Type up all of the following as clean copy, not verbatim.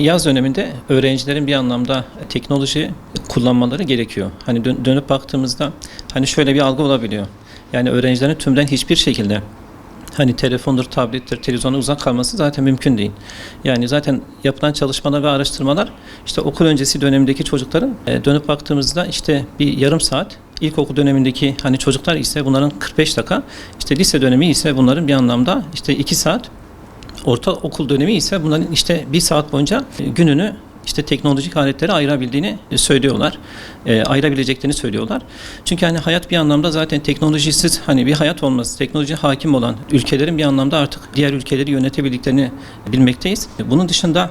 yaz döneminde öğrencilerin bir anlamda teknoloji kullanmaları gerekiyor. Hani dönüp baktığımızda hani şöyle bir algı olabiliyor. Yani öğrencilerin tümden hiçbir şekilde hani telefondur, tablettir, televizyona uzak kalması zaten mümkün değil. Yani zaten yapılan çalışmalar ve araştırmalar işte okul öncesi dönemindeki çocukların dönüp baktığımızda işte bir yarım saat, ilkokul dönemindeki hani çocuklar ise bunların 45 dakika, işte lise dönemi ise bunların bir anlamda işte 2 saat, ortaokul dönemi ise bunların işte 1 saat boyunca gününü işte teknolojik aletlere ayırabildiğini söylüyorlar. Ayırabileceklerini söylüyorlar. Çünkü hani hayat bir anlamda zaten teknolojisiz hani bir hayat olması, teknoloji hakim olan ülkelerin bir anlamda artık diğer ülkeleri yönetebildiklerini bilmekteyiz. Bunun dışında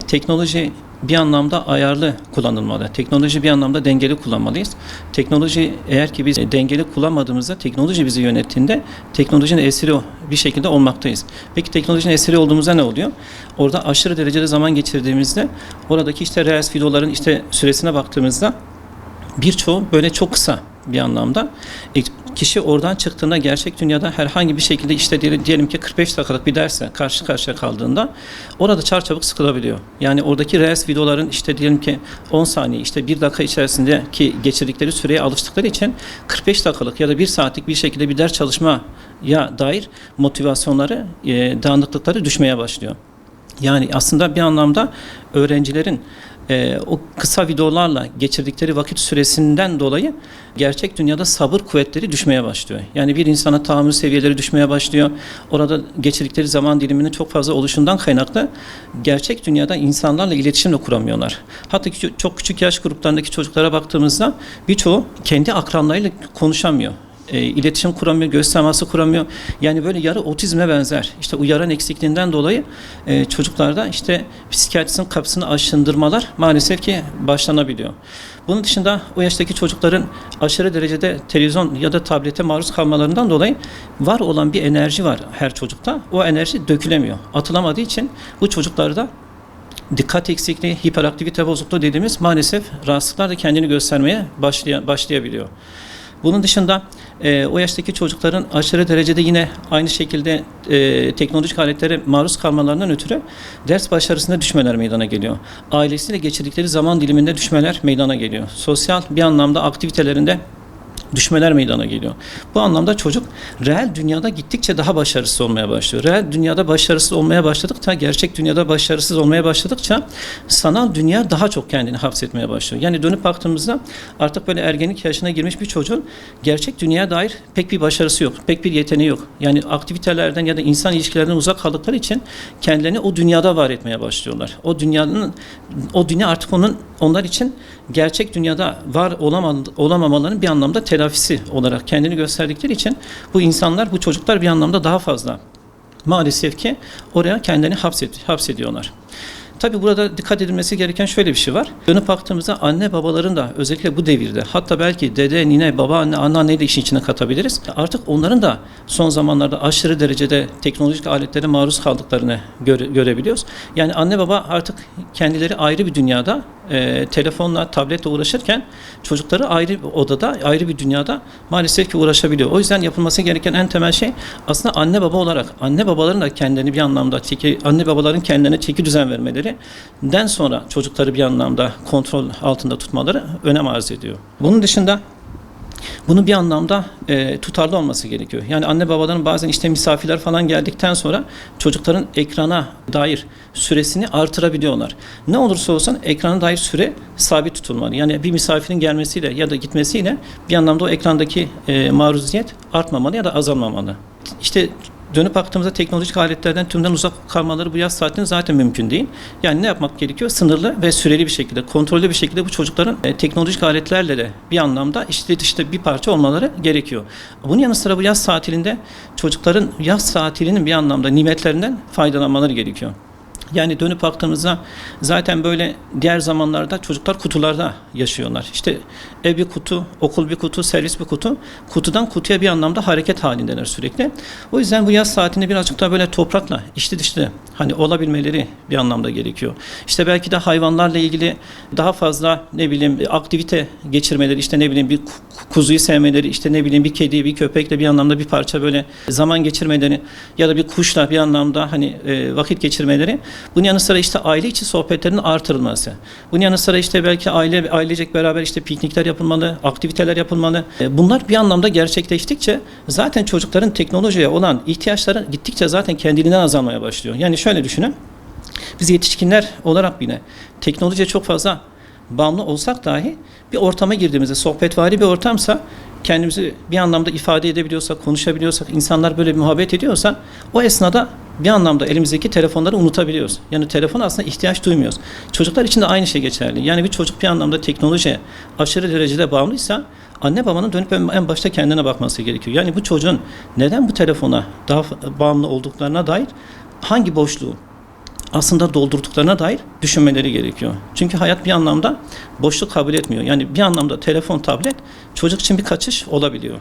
teknoloji bir anlamda ayarlı kullanılmalı. Teknoloji bir anlamda dengeli kullanmalıyız. Teknoloji eğer ki biz dengeli kullanmadığımızda teknoloji bizi yönettiğinde teknolojinin esiri bir şekilde olmaktayız. Peki teknolojinin esiri olduğumuzda ne oluyor? Orada aşırı derecede zaman geçirdiğimizde oradaki işte Reels videoların işte süresine baktığımızda birçoğu böyle çok kısa bir anlamda. Kişi oradan çıktığında gerçek dünyada herhangi bir şekilde işte diyelim ki 45 dakikalık bir derse karşı karşıya kaldığında orada çarçabuk sıkılabiliyor. Yani oradaki Reels videoların işte diyelim ki 10 saniye işte 1 dakika içerisindeki geçirdikleri süreye alıştıkları için 45 dakikalık ya da 1 saatlik bir şekilde bir ders çalışmaya dair motivasyonları, dağınıklıkları düşmeye başlıyor. Yani aslında bir anlamda öğrencilerin o kısa videolarla geçirdikleri vakit süresinden dolayı gerçek dünyada sabır kuvvetleri düşmeye başlıyor. Yani bir insana tahammül seviyeleri düşmeye başlıyor. Orada geçirdikleri zaman diliminin çok fazla oluşundan kaynaklı gerçek dünyada insanlarla iletişim de kuramıyorlar. Hatta çok küçük yaş gruplarındaki çocuklara baktığımızda birçoğu kendi akranlarıyla konuşamıyor. İletişim kuramıyor, göz teması kuramıyor. Yani böyle yarı otizme benzer. İşte uyaran eksikliğinden dolayı çocuklarda işte psikiyatristin kapısını aşındırmalar maalesef ki başlanabiliyor. Bunun dışında o yaştaki çocukların aşırı derecede televizyon ya da tablete maruz kalmalarından dolayı var olan bir enerji var her çocukta. O enerji dökülemiyor. Atılamadığı için bu çocuklarda dikkat eksikliği, hiperaktivite bozukluğu dediğimiz maalesef rahatsızlıklar da kendini göstermeye başlayabiliyor. Bunun dışında o yaştaki çocukların aşırı derecede yine aynı şekilde teknolojik aletlere maruz kalmalarından ötürü ders başarısında düşmeler meydana geliyor. Ailesiyle geçirdikleri zaman diliminde düşmeler meydana geliyor. Sosyal bir anlamda aktivitelerinde düşmeler meydana geliyor. Bu anlamda çocuk reel dünyada gittikçe daha başarısız olmaya başlıyor. Reel dünyada başarısız olmaya başladıkça, gerçek dünyada başarısız olmaya başladıkça sanal dünya daha çok kendini hapsetmeye başlıyor. Yani dönüp baktığımızda artık böyle ergenlik yaşına girmiş bir çocuğun gerçek dünyaya dair pek bir başarısı yok, pek bir yeteneği yok. Yani aktivitelerden ya da insan ilişkilerinden uzak kaldıkları için kendilerini o dünyada var etmeye başlıyorlar. O dünya artık onlar için gerçek dünyada var olamamalarının bir anlamda telafisi olarak kendini gösterdikleri için bu insanlar, bu çocuklar bir anlamda daha fazla maalesef ki oraya kendilerini hapsediyorlar. Tabii burada dikkat edilmesi gereken şöyle bir şey var. Dönüp baktığımızda anne babaların da özellikle bu devirde, hatta belki dede, nine, babaanne, anneanneyi de işin içine katabiliriz. Artık onların da son zamanlarda aşırı derecede teknolojik aletlere maruz kaldıklarını görebiliyoruz. Yani anne baba artık kendileri ayrı bir dünyada telefonla, tabletle uğraşırken çocukları ayrı bir odada, ayrı bir dünyada maalesef ki uğraşabiliyor. O yüzden yapılması gereken en temel şey aslında anne baba olarak, anne babaların da kendilerini bir anlamda anne babaların kendilerine çeki düzen vermelerinden sonra çocukları bir anlamda kontrol altında tutmaları önem arz ediyor. Bunun dışında bunun bir anlamda tutarlı olması gerekiyor. Yani anne babaların bazen işte misafirler falan geldikten sonra çocukların ekrana dair süresini artırabiliyorlar. Ne olursa olsun ekrana dair süre sabit tutulmalı. Yani bir misafirin gelmesiyle ya da gitmesiyle bir anlamda o ekrandaki maruziyet artmamalı ya da azalmamalı. İşte dönüp baktığımızda teknolojik aletlerden tümden uzak kalmaları bu yaz saatinde zaten mümkün değil. Yani ne yapmak gerekiyor? Sınırlı ve süreli bir şekilde, kontrollü bir şekilde bu çocukların teknolojik aletlerle de bir anlamda işte bir parça olmaları gerekiyor. Bunun yanı sıra bu yaz tatilinde çocukların yaz tatilinin bir anlamda nimetlerinden faydalanmaları gerekiyor. Yani dönüp baktığımızda zaten böyle diğer zamanlarda çocuklar kutularda yaşıyorlar. İşte ev bir kutu, okul bir kutu, servis bir kutu. Kutudan kutuya bir anlamda hareket halindeler sürekli. O yüzden bu yaz saatinde birazcık daha böyle toprakla içli dışlı hani olabilmeleri bir anlamda gerekiyor. İşte belki de hayvanlarla ilgili daha fazla aktivite geçirmeleri, işte bir kuzuyu sevmeleri, işte bir kedi, bir köpekle bir anlamda bir parça böyle zaman geçirmeleri ya da bir kuşla bir anlamda vakit geçirmeleri Bunun yanı sıra işte aile içi sohbetlerin artırılması. Bunun yanı sıra işte belki ailecek beraber işte piknikler yapılmalı, aktiviteler yapılmalı. Bunlar bir anlamda gerçekleştikçe zaten çocukların teknolojiye olan ihtiyaçları gittikçe zaten kendiliğinden azalmaya başlıyor. Yani şöyle düşünün. Biz yetişkinler olarak bile teknolojiye çok fazla bağımlı olsak dahi bir ortama girdiğimizde, sohbetvari bir ortamsa, kendimizi bir anlamda ifade edebiliyorsak, konuşabiliyorsak, insanlar böyle bir muhabbet ediyorsa, o esnada bir anlamda elimizdeki telefonları unutabiliyoruz. Yani telefona aslında ihtiyaç duymuyoruz. Çocuklar için de aynı şey geçerli. Yani bir çocuk bir anlamda teknolojiye aşırı derecede bağımlıysa, anne babanın dönüp en başta kendine bakması gerekiyor. Yani bu çocuğun neden bu telefona daha bağımlı olduklarına dair hangi boşluğu aslında doldurduklarına dair düşünmeleri gerekiyor. Çünkü hayat bir anlamda boşluk kabul etmiyor. Yani bir anlamda telefon, tablet çocuk için bir kaçış olabiliyor.